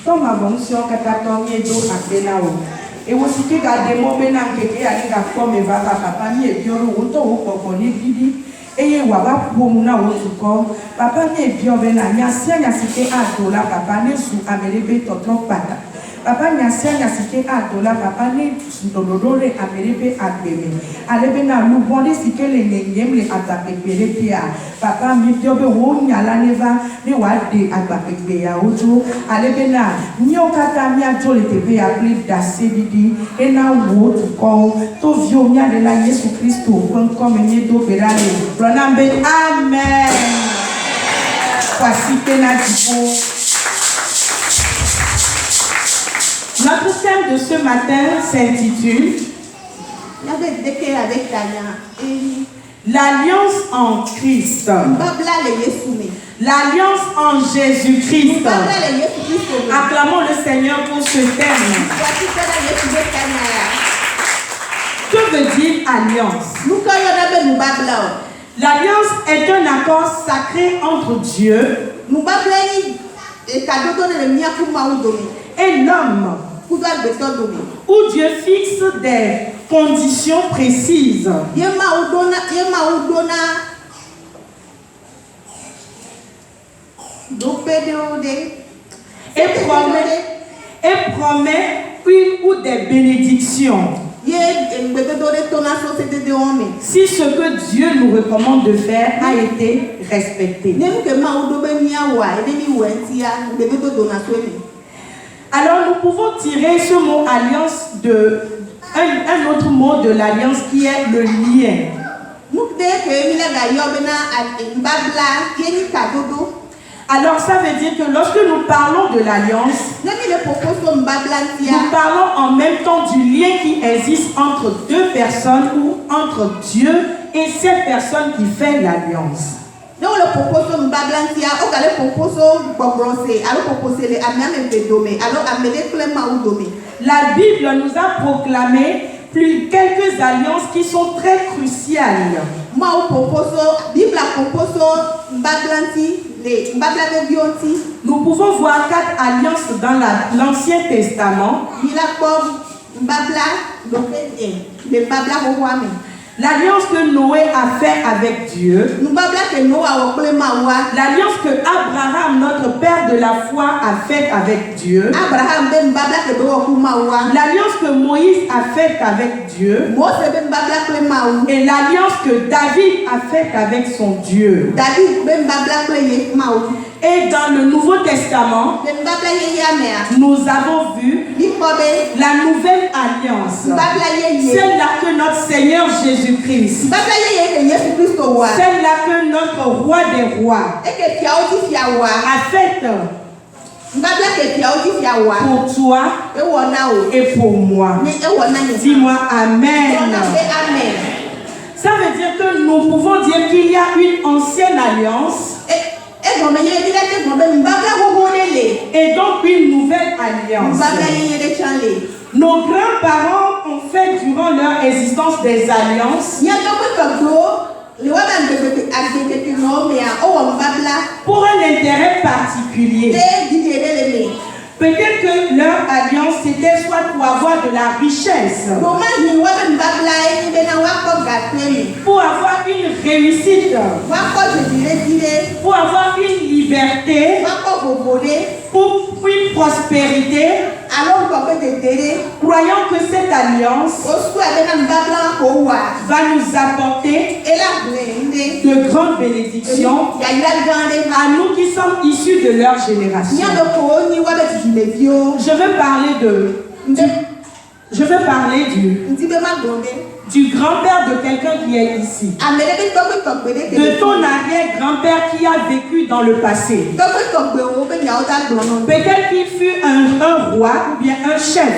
Comme avançons, Katatomie do Akenao. Et aussi que des moments qui a comme va papa ni et bio ou pour Bidi et Waba Pomuna ou papa ni bio venania, si a cité à $, papa ne sous Amérique Totron Pata. Papa ni a cité à $, papa ni sous Dolore Amérique à bébé. Alebena, nous vendons si que les nénièmes les attaquent Pérépia. Papa mi bio ou nyala neva, ni wade attaquent Béa Ojo. Alebena, nyokata mi a jolé TV appelé Dasebidi, et na wo to call, to vio mia de la Jésus Christ, comme ni do Berale. Pronambe, Amen. Voici Penadipo. Notre thème de ce matin s'intitule l'alliance en Christ. L'alliance en Jésus-Christ. Acclamons le Seigneur pour ce thème. Que veut dire alliance? L'alliance est un accord sacré entre Dieu et l'homme, où Dieu fixe des conditions précises et promet une ou des bénédictions. Si ce que Dieu nous recommande de faire a été respecté. Alors nous pouvons tirer ce mot alliance de un autre mot de l'alliance qui est le lien. Alors ça veut dire que lorsque nous parlons de l'alliance, nous parlons en même temps du lien qui existe entre deux personnes ou entre Dieu et cette personne qui fait l'alliance. La Bible nous a proclamé quelques alliances qui sont très cruciales. Nous pouvons voir 4 alliances dans l'Ancien Testament. L'alliance que Noé a fait avec Dieu. L'alliance que Abraham, notre père de la foi, a faite avec Dieu. L'alliance que Moïse a faite avec Dieu. Et l'alliance que David a faite avec son Dieu. Et dans le Nouveau Testament, nous avons vu la nouvelle alliance. Celle-là que notre Seigneur Jésus-Christ, celle-là que notre roi des rois a faite pour toi et pour moi. Dis-moi Amen. Ça veut dire que nous pouvons dire qu'il y a une ancienne alliance et donc une nouvelle alliance. Nos grands-parents ont fait durant leur existence des alliances pour un intérêt particulier. Peut-être que leur alliance c'était soit pour avoir de la richesse, pour avoir une réussite, pour avoir une liberté, pour une prospérité, croyant que cette alliance va nous apporter de grandes bénédictions à nous qui sommes issus de leur génération. Je veux parler du grand-père de quelqu'un qui est ici. De ton arrière-grand-père qui a vécu dans le passé. Peut-être qu'il fut un roi ou bien un chef.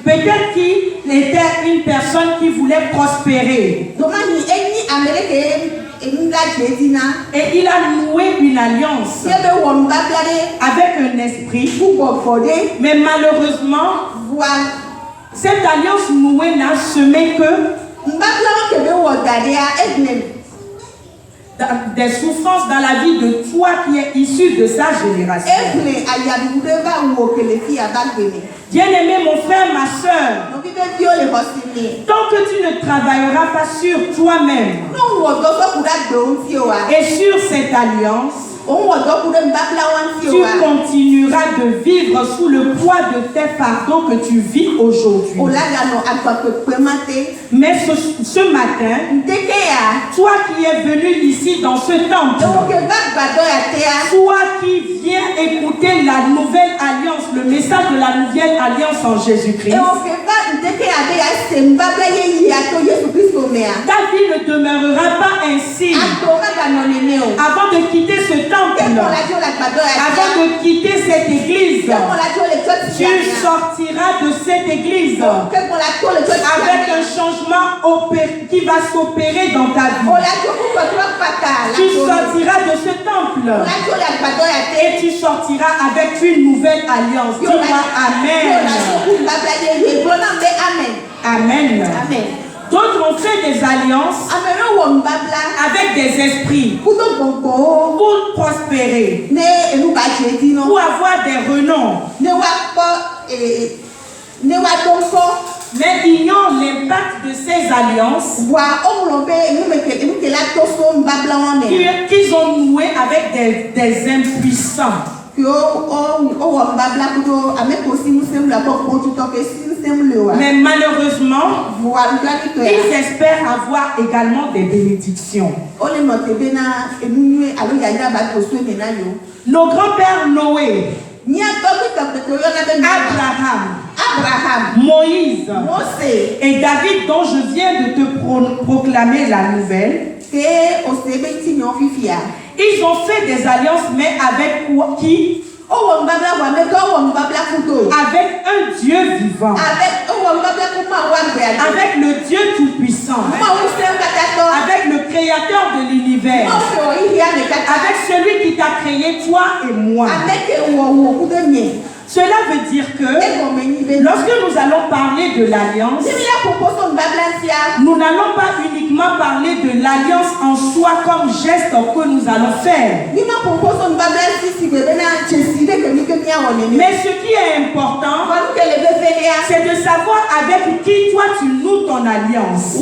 Peut-être qu'il était une personne qui voulait prospérer. Et il a noué une alliance avec un esprit. Mais malheureusement, cette alliance nouée n'a semé que des souffrances dans la vie de toi qui es issu de sa génération. Bien-aimé, mon frère, ma soeur, tant que tu ne travailleras pas sur toi-même et sur cette alliance, tu continueras de vivre sous le poids de tes fardeaux que tu vis aujourd'hui. Mais ce matin, toi qui es venu ici dans ce temple, toi qui viens écouter la nouvelle alliance, le message de la nouvelle alliance en Jésus-Christ, ta vie ne demeurera pas ainsi. Avant de quitter ce temple, avant de quitter cette église, tu sortiras de cette église avec un changement qui va s'opérer dans ta vie. Tu sortiras de ce temple et tu sortiras avec une nouvelle alliance. Dis-moi Amen. Amen. Amen. D'autres ont fait des alliances avec des esprits pour prospérer, pour avoir des renoms, mais ignorent l'impact de ces alliances qu'ils ont nouées avec des impuissants. Mais malheureusement, ils espèrent avoir également des bénédictions. Nos grands-pères Noé, Abraham, Moïse et David, dont je viens de te proclamer la nouvelle, ils ont fait des alliances, mais avec qui? Avec un Dieu vivant, avec le Dieu tout-puissant, avec le créateur de l'univers, avec celui qui t'a créé toi et moi. Cela veut dire que lorsque nous allons parler de l'alliance, nous n'allons pas uniquement parler de l'alliance en soi comme geste que nous allons faire. Mais ce qui est important, c'est de savoir avec qui toi tu noues ton alliance.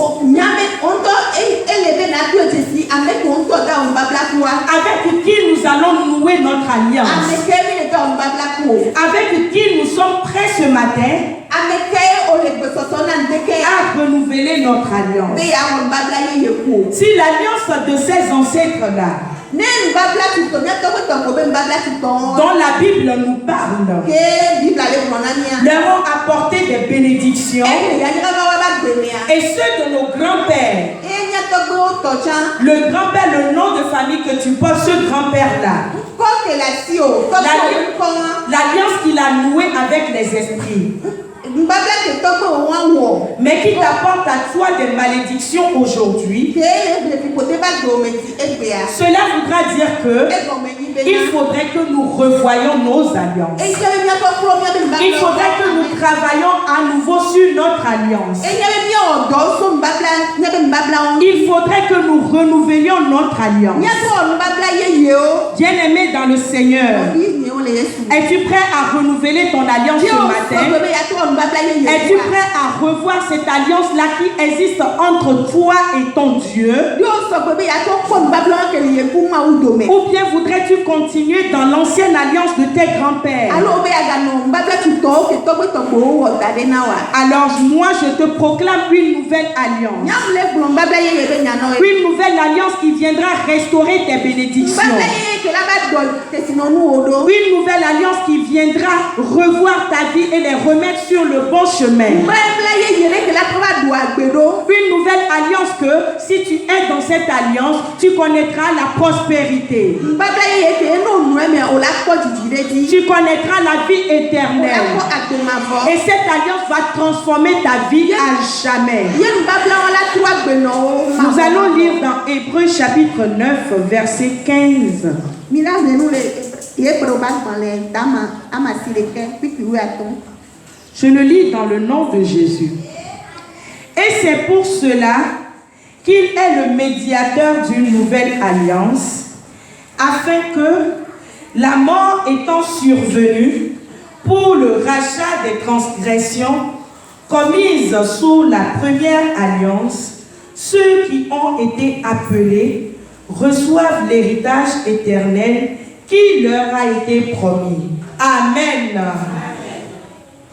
Avec qui nous allons nouer notre alliance. Avec qui nous sommes prêts ce matin à renouveler notre alliance. Si l'alliance de ces ancêtres-là, dont la Bible nous parle, leur ont apporté des bénédictions, et ceux de nos grands-pères, le grand-père, le nom de famille que tu portes, ce grand-père-là, l'alliance qu'il a nouée avec les esprits, mais qui t'apporte à toi des malédictions aujourd'hui, cela voudra dire que il faudrait que nous revoyions nos alliances. Il faudrait que nous travaillions à nouveau sur notre alliance. Il faudrait que nous renouvelions notre alliance. Bien-aimé dans le Seigneur, es-tu prêt à renouveler ton alliance ce matin? Es-tu prêt à revoir cette alliance-là qui existe entre toi et ton Dieu? Ou bien voudrais-tu continuer dans l'ancienne alliance de tes grands-pères? Alors moi je te proclame une nouvelle alliance. Une nouvelle alliance qui viendra restaurer tes bénédictions. Une nouvelle alliance qui viendra revoir ta vie et les remettre sur le bon chemin. Une nouvelle alliance que si tu es dans cette alliance, tu connaîtras la prospérité. Tu connaîtras la vie éternelle. Et cette alliance va transformer ta vie à jamais. Nous allons lire dans Hébreux chapitre 9, verset 15. Je le lis dans le nom de Jésus. Et c'est pour cela qu'il est le médiateur d'une nouvelle alliance, afin que, la mort étant survenue pour le rachat des transgressions commises sous la première alliance, ceux qui ont été appelés reçoivent l'héritage éternel qui leur a été promis. Amen.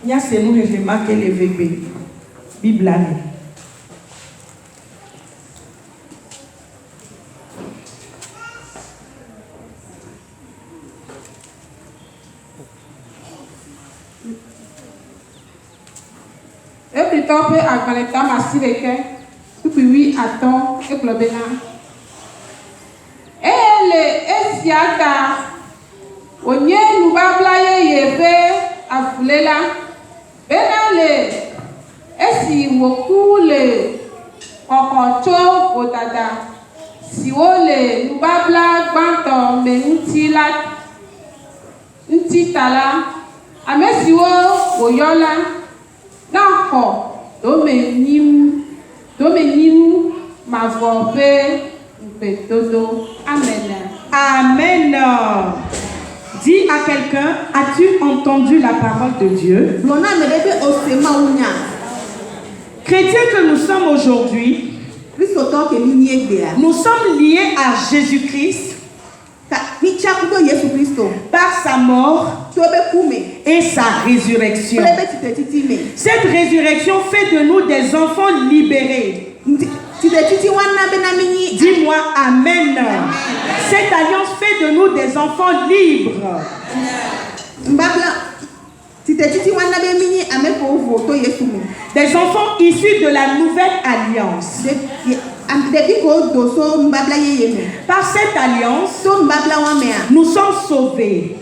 Il y a ces mots remarqués les bébés. Bible. Et plutôt peu à Galeta Massireke, puis oui, attends, et Globena. Et les Esiata, on y est, nous va blayer, yévé, à Foulela. Benale, Esi, Woku, les Okoncho, Odada. Si on les, nous va blague, Banton, mais Ntila, Ntitala, Amesiwo, Oyola. D'accord, domenim, ma voix todo. Amen. Amen. Dis à quelqu'un, as-tu entendu la parole de Dieu? Chrétiens que nous sommes aujourd'hui, nous sommes liés à Jésus-Christ par sa mort et sa résurrection. Cette résurrection fait de nous des enfants libérés. Dis-moi Amen. Cette alliance fait de nous des enfants libres. Des enfants issus de la nouvelle alliance. Par cette alliance, nous sommes sauvés.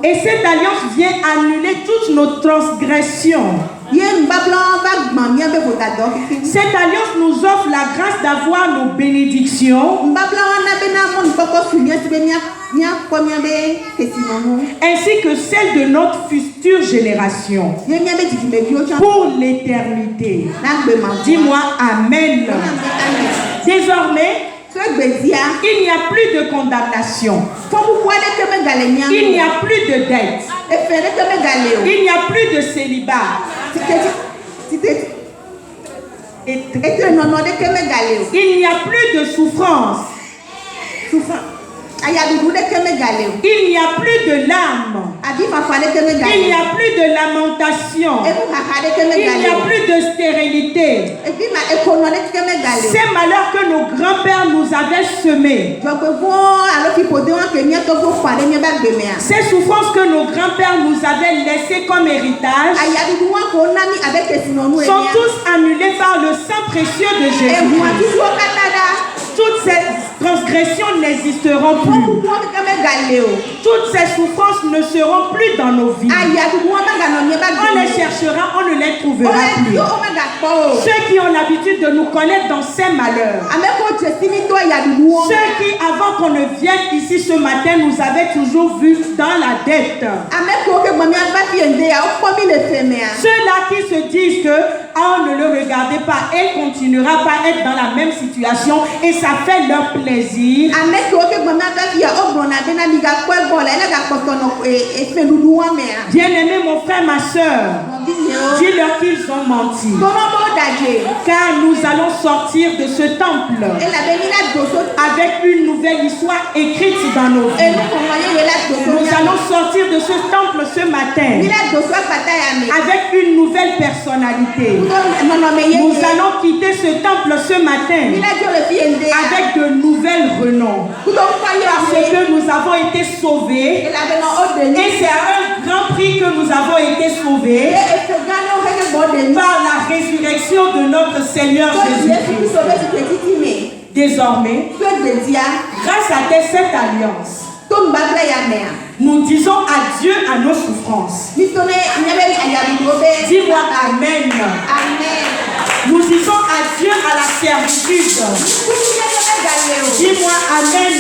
Et cette alliance vient annuler toutes nos transgressions. Cette alliance nous offre la grâce d'avoir nos bénédictions ainsi que celle de notre future génération pour l'éternité. Dis-moi Amen. Désormais, il n'y a plus de condamnation. Il n'y a plus de dette. Il n'y a plus de célibat. Il n'y a plus de souffrance. Il n'y a plus de larmes. Il n'y a plus de lamentation. Il n'y a plus de stérilité. Ces malheurs que nos grands-pères nous avaient semés, ces souffrances que nos grands-pères nous avaient laissées comme héritage, sont tous annulées par le sang précieux de Jésus. Toutes ces transgressions n'existeront plus. Toutes ces souffrances ne seront plus dans nos vies. On les cherchera, on ne les trouvera plus. Ceux qui ont l'habitude de nous connaître dans ces malheurs, ceux qui, avant qu'on ne vienne ici ce matin, nous avaient toujours vus dans la dette. Ceux-là qui se disent que ne le regardez pas, elle continuera pas être dans la même situation et ça fait leur plaisir. Bien-aimé mon frère, ma soeur, dis-leur qu'ils ont menti. Car nous allons sortir de ce temple avec une nouvelle histoire écrite dans nos vies. Nous allons sortir de ce temple ce matin avec une nouvelle personnalité. Nous allons quitter ce temple ce matin avec de nouvelles renoms. Parce que nous avons été sauvés. Et c'est à un grand prix que nous avons été sauvés par la résurrection de notre Seigneur Jésus-Christ. Désormais, grâce à cette alliance, nous disons adieu à nos souffrances. Dis-moi Amen. Nous disons adieu à la servitude. Dis-moi Amen.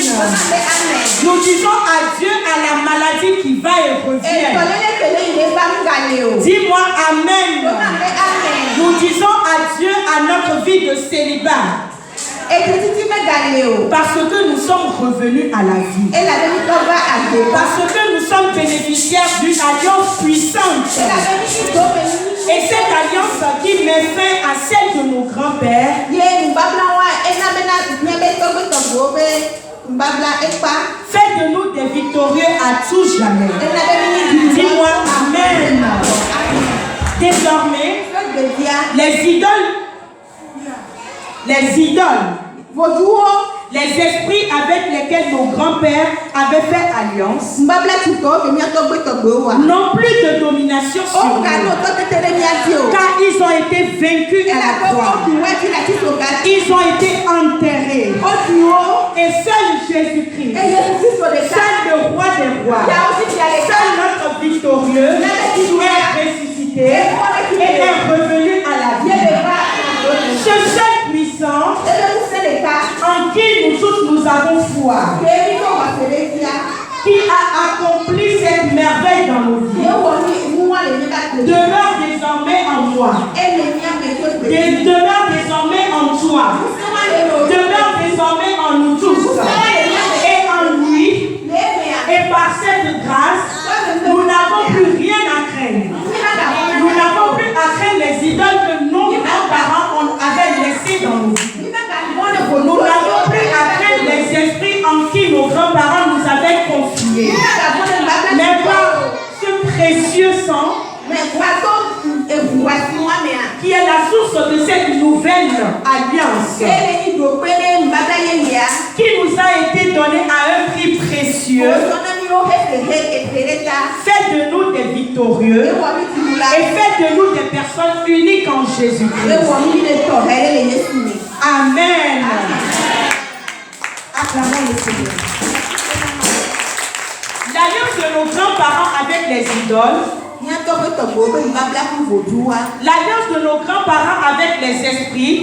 Nous disons adieu à la maladie qui va et revient. Dis-moi Amen. Nous disons adieu à notre vie de célibat. Parce que nous sommes revenus à la vie. Parce que nous sommes bénéficiaires d'une alliance puissante. Et cette alliance qui met fin à celle de nos grands-pères fait de nous des victorieux à tout jamais. Dis-moi Amen. Désormais, les idoles, les esprits avec lesquels nos grands-pères avaient fait alliance n'ont plus de domination sur nous, car ils ont été vaincus à la croix. Ils ont été enterrés. Et seul Jésus-Christ, seul le roi des rois, seul notre victorieux est ressuscité et est revenu à la vie. Ce seul puissant en qui nous tous nous avons foi, qui a accompli cette merveille dans nos vies, demeure désormais en moi, demeure désormais en toi, demeure désormais en nous tous, et en lui, et par cette grâce, nous n'avons plus rien à craindre. Nous n'avons plus à craindre les idoles que nos grands-parents avaient laissées dans nos vies. Nous n'avons plus à craindre les esprits en qui nos grands-parents nous avaient confiés. Mais par ce précieux sang, qui est la source de cette nouvelle alliance, qui nous a été donnée à un prix précieux, fait de nous des victorieux et fait de nous des personnes uniques en Jésus-Christ. Amen. Acclamons le Seigneur. L'alliance de nos grands-parents avec les idoles, l'alliance de nos grands-parents avec les esprits,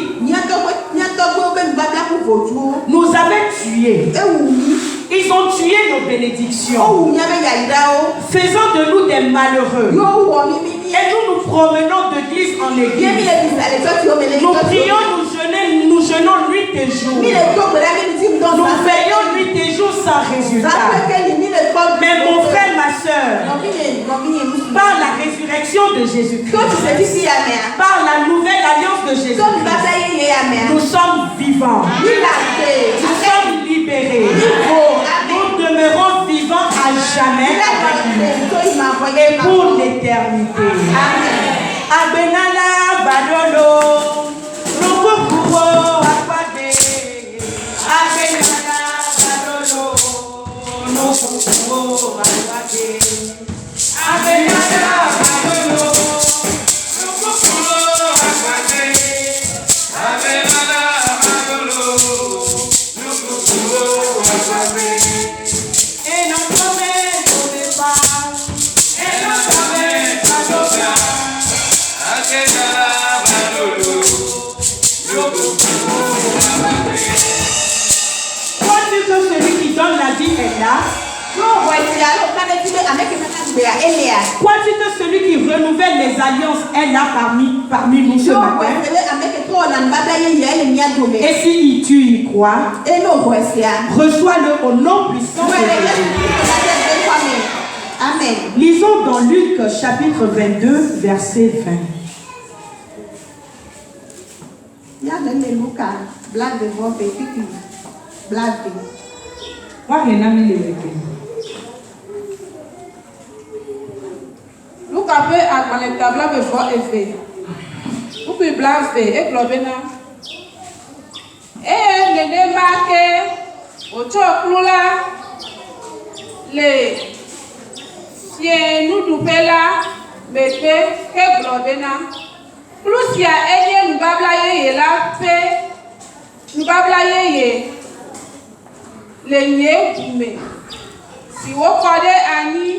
nous avait tués. Ils ont tué nos bénédictions, faisant de nous des malheureux. Et nous nous promenons d'église en église. Nous prions, nous jeûnons nuit et jour. Nous veillons nuit et jour sans résultat. Mais mon frère, ma soeur, par la résurrection de Jésus-Christ, par la nouvelle alliance de Jésus-Christ, nous sommes vivants. Nous sommes libérés. Nous demeurons vivants à jamais et pour l'éternité. Abenala badolo, rukukuo apade. Abenala badolo, rukukuo apade. Abenala badolo, rukukuo apade. Abenala badolo, rukukuo Et notre mère au départ. Et notre mère à l'opéra. Crois-tu que celui qui donne la vie est là? Crois-tu que celui qui renouvelle les alliances est là parmi nous ce matin? Et si tu y crois, reçois-le au nom puissant de Jésus. Amen. Lisons dans Luc chapitre 22, verset 20. Luka pe agbalẽ tabla be vɔ eve. Wokui blave egblɔ bena. Eye nenema ke wotsɔ kplu la le fie nuɖuƒe la megbe hegblɔ bena. Kplu sia enye nubabla yeye la ƒe nubabla yeye le nye ŋkume si wokɔ ɖe anyi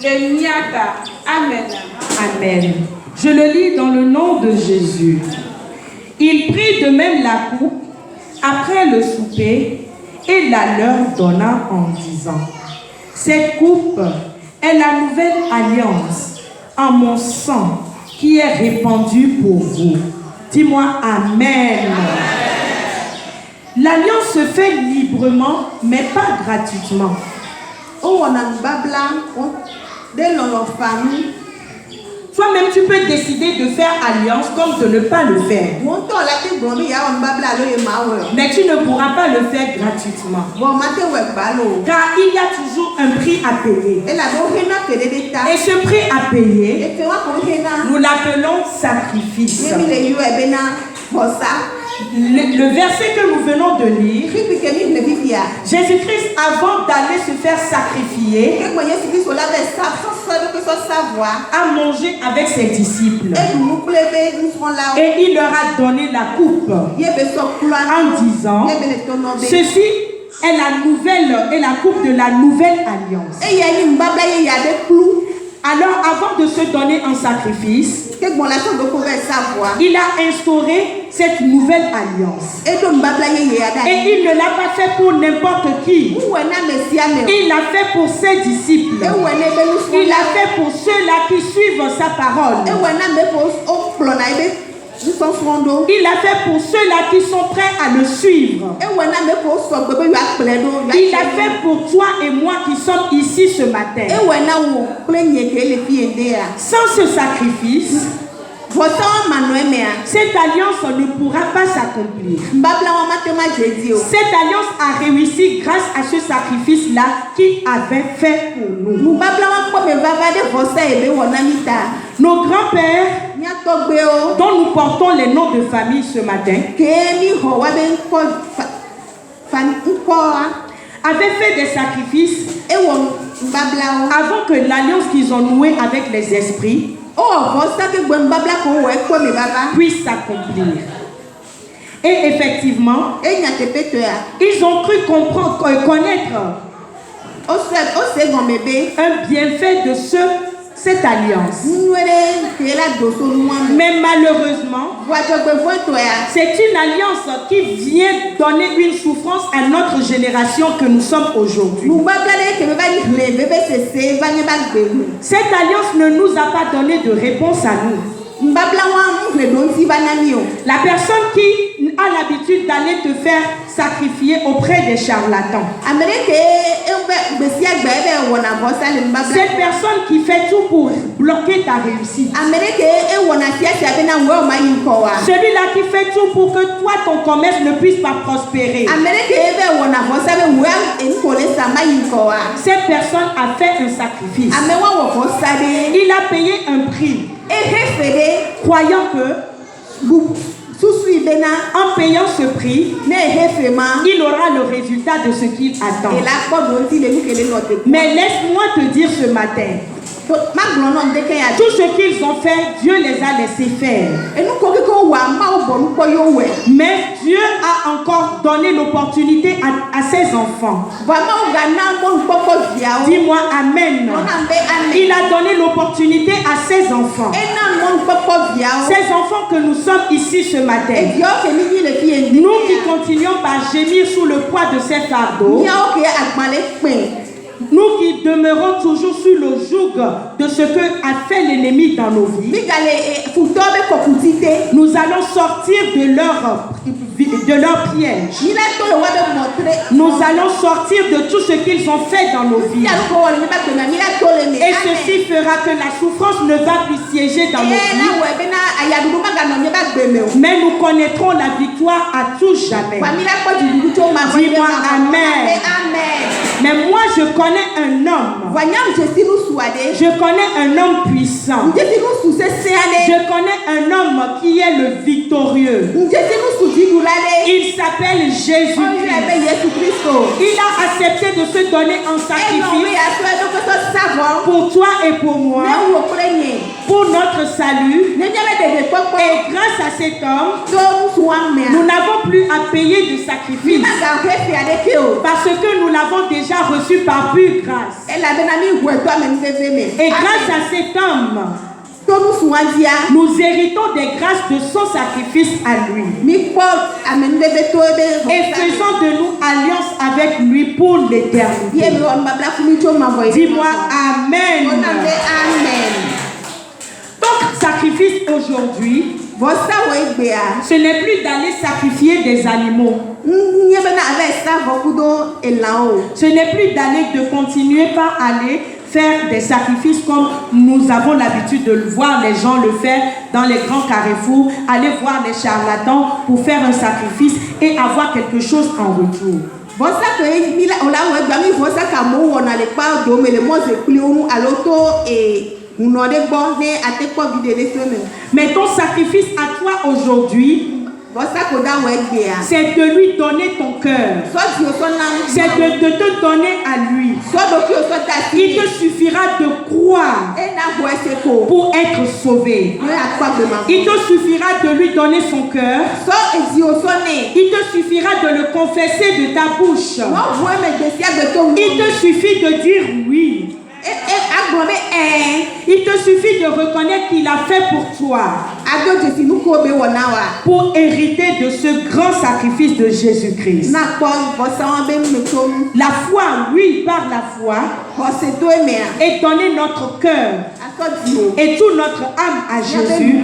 le mía ta. Amen. Amen. Je le lis dans le nom de Jésus. Il prit de même la coupe après le souper et la leur donna en disant: cette coupe est la nouvelle alliance en mon sang qui est répandu pour vous. Dis-moi Amen. L'alliance se fait librement, mais pas gratuitement. Toi-même, tu peux décider de faire alliance comme de ne pas le faire. Mais tu ne pourras pas le faire gratuitement. Car il y a toujours un prix à payer. Et ce prix à payer, nous l'appelons sacrifice. Le verset que nous venons de lire, Jésus-Christ, avant d'aller se faire sacrifier, a mangé avec ses disciples. Et il leur a donné la coupe en disant: ceci est la coupe de la nouvelle alliance. Alors, avant de se donner en sacrifice, il a instauré cette nouvelle alliance. Et il ne l'a pas fait pour n'importe qui. Il l'a fait pour ses disciples. Il l'a fait pour ceux-là qui suivent sa parole. Il l'a fait pour ceux-là qui sont prêts à le suivre. Il l'a fait pour toi et moi qui sommes ici ce matin. Sans ce sacrifice, cette alliance ne pourra pas s'accomplir. Cette alliance a réussi grâce à ce sacrifice-là qu'il avait fait pour nous. Nos grands-pères, dont nous portons les noms de famille ce matin, avaient fait des sacrifices avant que l'alliance qu'ils ont nouée avec les esprits puisse s'accomplir. Et effectivement, ils ont cru connaître un bienfait de cette alliance. Mais malheureusement, c'est une alliance qui vient donner une souffrance à notre génération que nous sommes aujourd'hui. Cette alliance ne nous a pas donné de réponse à nous. La personne qui a l'habitude d'aller te faire sacrifier auprès des charlatans. Cette personne qui fait tout pour bloquer ta réussite. Celui-là qui fait tout pour que toi, ton commerce ne puisse pas prospérer. Cette personne a fait un sacrifice. Il a payé un prix. Croyant que en payant ce prix, il aura le résultat de ce qu'il attend. Mais laisse-moi te dire ce matin Tout ce qu'ils ont fait, Dieu les a laissés faire. Mais Dieu a encore donné l'opportunité à ses enfants. Dis-moi Amen. Il a donné l'opportunité à ses enfants. Ces enfants que nous sommes ici ce matin. Nous qui continuons par gémir sous le poids de ces fardeaux. Nous qui demeurons toujours sur le joug de ce que a fait l'ennemi dans nos vies, nous allons sortir de leur piège. Nous allons sortir de tout ce qu'ils ont fait dans nos vies. Et ceci fera que la souffrance ne va plus siéger dans nos vies. Mais nous connaîtrons la victoire à tout jamais. Dis-moi Amen. Mais moi je connais un homme. Je connais un homme puissant. Je connais un homme qui est le victorieux. Il s'appelle Jésus-Christ. Il a accepté de se donner en sacrifice pour toi et pour moi, pour notre salut. Et grâce à cet homme, nous n'avons plus à payer de sacrifice parce que nous l'avons déjà reçu par pure grâce. Et grâce à cet homme, nous héritons des grâces de son sacrifice à lui. Et faisons de nous alliance avec lui pour l'éternité. Dis-moi Amen. Donc, sacrifice aujourd'hui, ce n'est plus d'aller sacrifier des animaux. Ce n'est plus d'aller de continuer par aller faire des sacrifices comme nous avons l'habitude de voir les gens le faire dans les grands carrefours, aller voir les charlatans pour faire un sacrifice et avoir quelque chose en retour. Mais ton sacrifice à toi aujourd'hui, c'est de lui donner ton cœur. C'est de te donner à lui. Il te suffira de croire pour être sauvé. Il te suffira de lui donner son cœur. Il te suffira de le confesser de ta bouche. Il te suffit de dire oui. Il te suffit de reconnaître qu'il a fait pour toi, pour hériter de ce grand sacrifice de Jésus-Christ. La foi, oui, par la foi, et donner notre cœur et toute notre âme à Jésus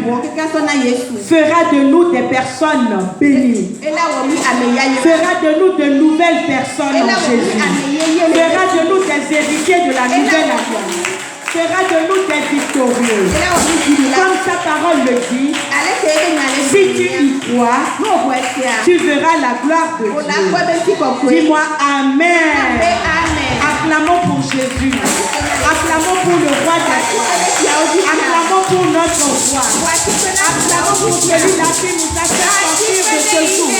fera de nous des personnes bénies, fera de nous de nouvelles personnes en Jésus, fera de nous des héritiers de la nouvelle alliance, fera de nous des victorieux. Comme sa parole le dit, si tu y crois, tu verras la gloire de Dieu. Dis-moi Amen. Acclamons pour Jésus. Acclamons pour le roi des rois. Acclamons pour notre roi. Acclamons pour celui-là qui nous a fait sortir de ce jour.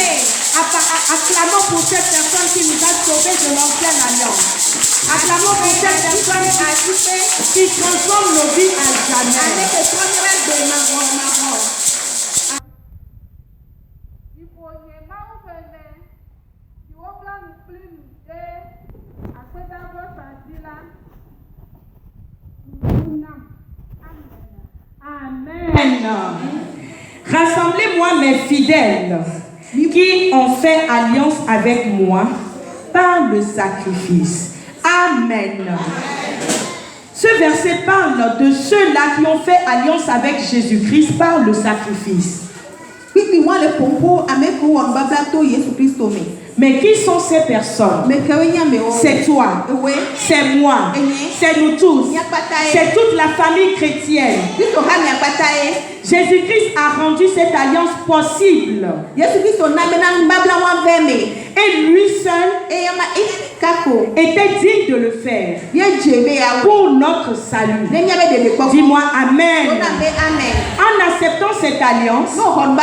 Acclamons pour cette personne qui nous a sauvés de l'ancienne alliance. Acclamons pour cette personne qui transforme nos vies à jamais. Amen. Rassemblez-moi mes fidèles qui ont fait alliance avec moi par le sacrifice. Amen. Ce verset parle de ceux-là qui ont fait alliance avec Jésus-Christ par le sacrifice. Mais qui sont ces personnes? C'est toi, c'est moi, c'est nous tous, c'est toute la famille chrétienne. Jésus-Christ a rendu cette alliance possible. Et lui seul était digne de le faire pour notre salut. Dis-moi Amen. En acceptant cette alliance, en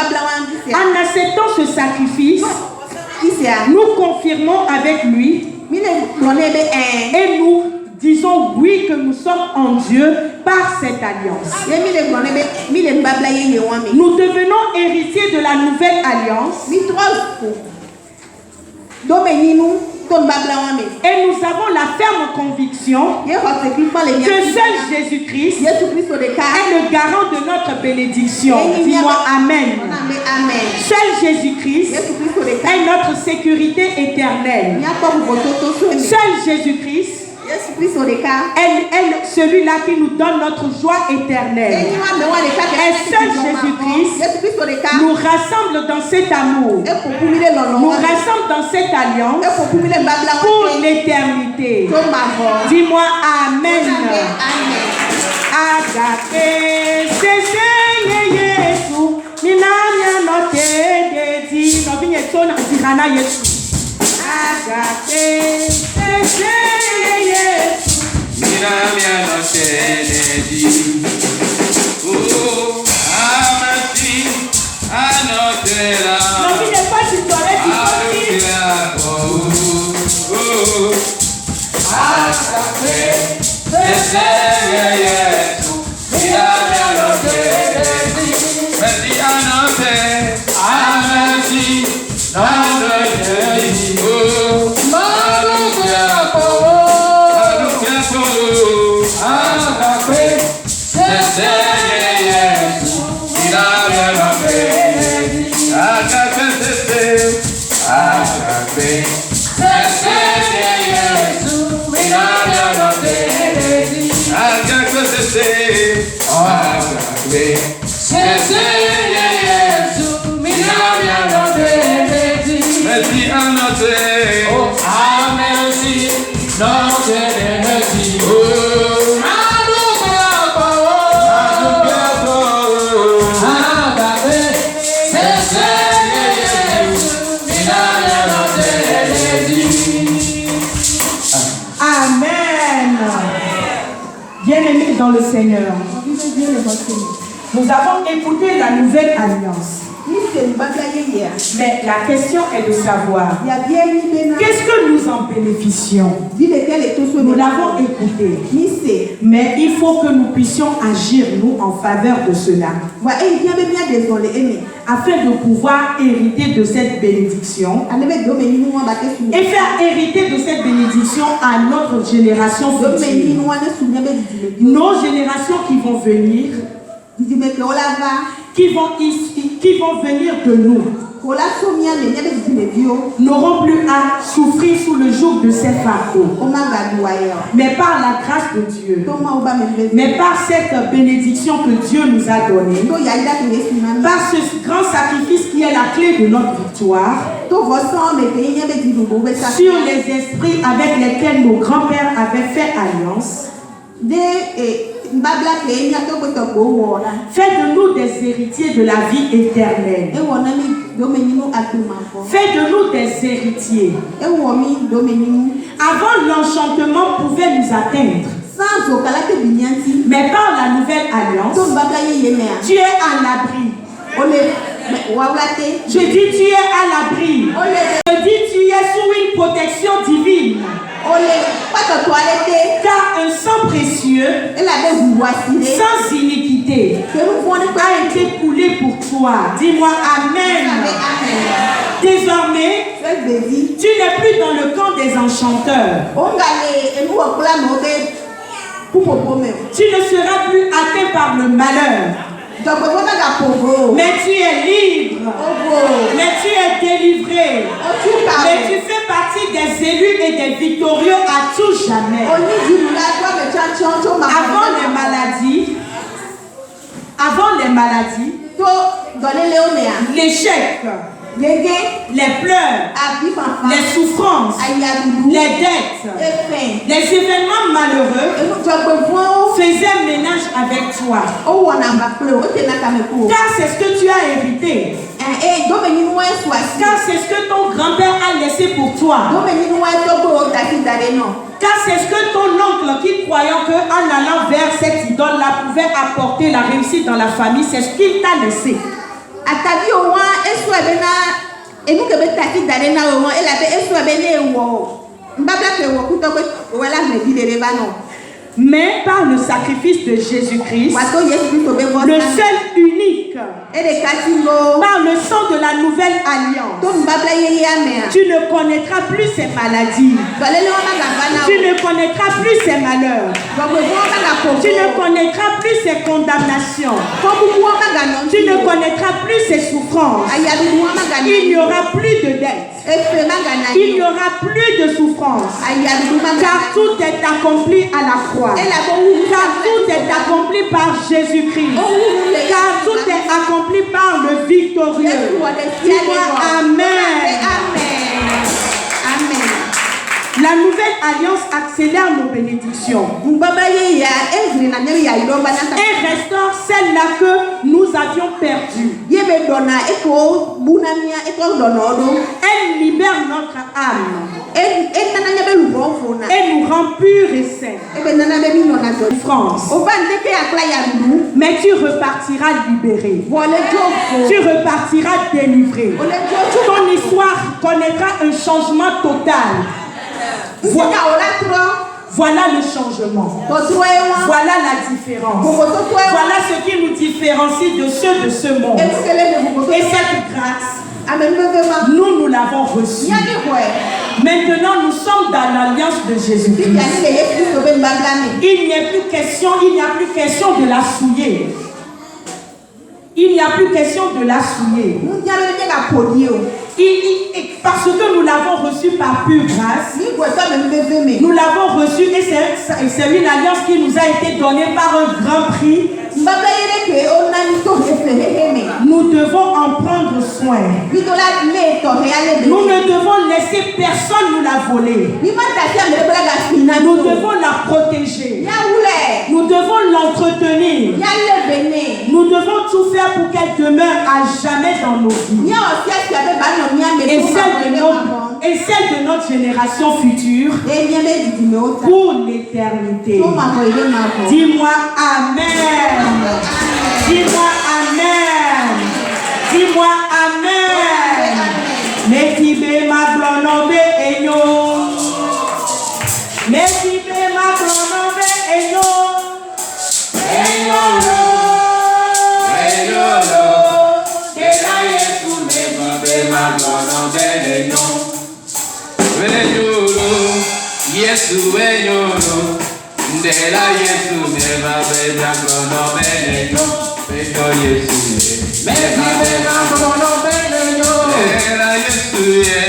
acceptant ce sacrifice, nous confirmons avec lui et nous disons oui que nous sommes en Dieu par cette alliance. Nous devenons héritiers de la nouvelle alliance. Et nous avons la ferme conviction que seul Jésus-Christ est le garant de notre bénédiction. Dis-moi Amen. Seul Jésus-Christ est notre sécurité éternelle. Seul Jésus-Christ est celui-là qui nous donne notre joie éternelle. Et seul Jésus-Christ nous rassemble dans cet amour, nous rassemble dans cette alliance pour l'éternité. Dis-moi Amen. Agape, c'est Yesu, minamia note dedi, no binye tona dirana Yesu. Agape, c'est Yesu, minamia note dedi. Oh, amati, anotera. No binye pas tu t'aurais dit. Oh, agape, c'est Yesu, minamia note dedi. Meti anote, amati, anotera. Oh, Bien-aimés dans le Seigneur, nous avons écouté la nouvelle alliance. Mais la question est de savoir qu'est-ce que nous en bénéficions. Nous l'avons écouté, mais il faut que nous puissions agir nous en faveur de cela afin de pouvoir hériter de cette bénédiction et faire hériter de cette bénédiction à notre génération future. Nos générations qui vont venir, qui vont venir de nous, n'auront plus à souffrir sous le joug de ces fardeaux. Mais par la grâce de Dieu, mais par cette bénédiction que Dieu nous a donnée, par ce grand sacrifice qui est la clé de notre victoire, sur les esprits avec lesquels nos grands-pères avaient fait alliance, fais de nous des héritiers de la vie éternelle. Fais de nous des héritiers. Avant, l'enchantement pouvait nous atteindre. Mais par la nouvelle alliance, tu es à l'abri. Je dis tu es à l'abri. Je dis tu es sous une protection divine. Car un sang précieux, sans iniquité, a été coulé pour toi. Dis-moi Amen. Désormais, tu n'es plus dans le camp des enchanteurs. Tu ne seras plus atteint par le malheur. Mais tu es libre. Mais tu es délivré. Mais tu fais partie des élus et des victorieux à tout jamais. Avant les maladies, l'échec, les pleurs, les souffrances, les dettes, les événements malheureux faisaient ménage avec toi. Car c'est ce que tu as hérité. Car c'est ce que ton grand-père a laissé pour toi. Car c'est ce que ton oncle, qui croyant qu'en allant vers cette idole-là pouvait apporter la réussite dans la famille, c'est ce qu'il t'a laissé. Mais par le sacrifice de Jésus-Christ, le seul unique, par le sang de la nouvelle alliance, tu ne connaîtras plus ces maladies, tu ne connaîtras plus ces malheurs, tu ne connaîtras plus ces condamnations, tu ne connaîtras plus ces souffrances. Il n'y aura plus de dette, il n'y aura plus de souffrance, car tout est accompli à la croix, car tout est accompli par Jésus-Christ, car tout est accompli par le victorieux. Dis-moi Amen. La nouvelle alliance accélère nos bénédictions et restaure celle-là que nous avions perdue. Elle libère notre âme et nous rend purs et saints. France. Mais tu repartiras libéré. Tu repartiras délivré. Ton histoire connaîtra un changement total. Voilà le changement. Voilà la différence. Voilà ce qui nous différencie de ceux de ce monde. Et cette grâce, nous l'avons reçue. Maintenant, nous sommes dans l'alliance de Jésus-Christ. Il n'y a plus question de la souiller. Il n'y a plus question de la souiller. Parce que nous l'avons reçu par pure grâce, nous l'avons reçu et c'est une alliance qui nous a été donnée par un grand prix. Nous devons en prendre soin. Nous ne devons laisser personne nous la voler. Nous devons la protéger. Nous devons l'entretenir. Nous devons tout faire pour qu'elle demeure à jamais dans nos vies. Et celle de notre génération future pour l'éternité. Dis-moi Amen. Dis-moi Amen. Dis-moi Amen. Métibé ma glonobe enyo. Métibé ma glonobe enyo. Yesu enyoro, ndela Yesu meva bena glono benenyo, beno Yesu meva bena glono benenyo, ndela Yesu ye.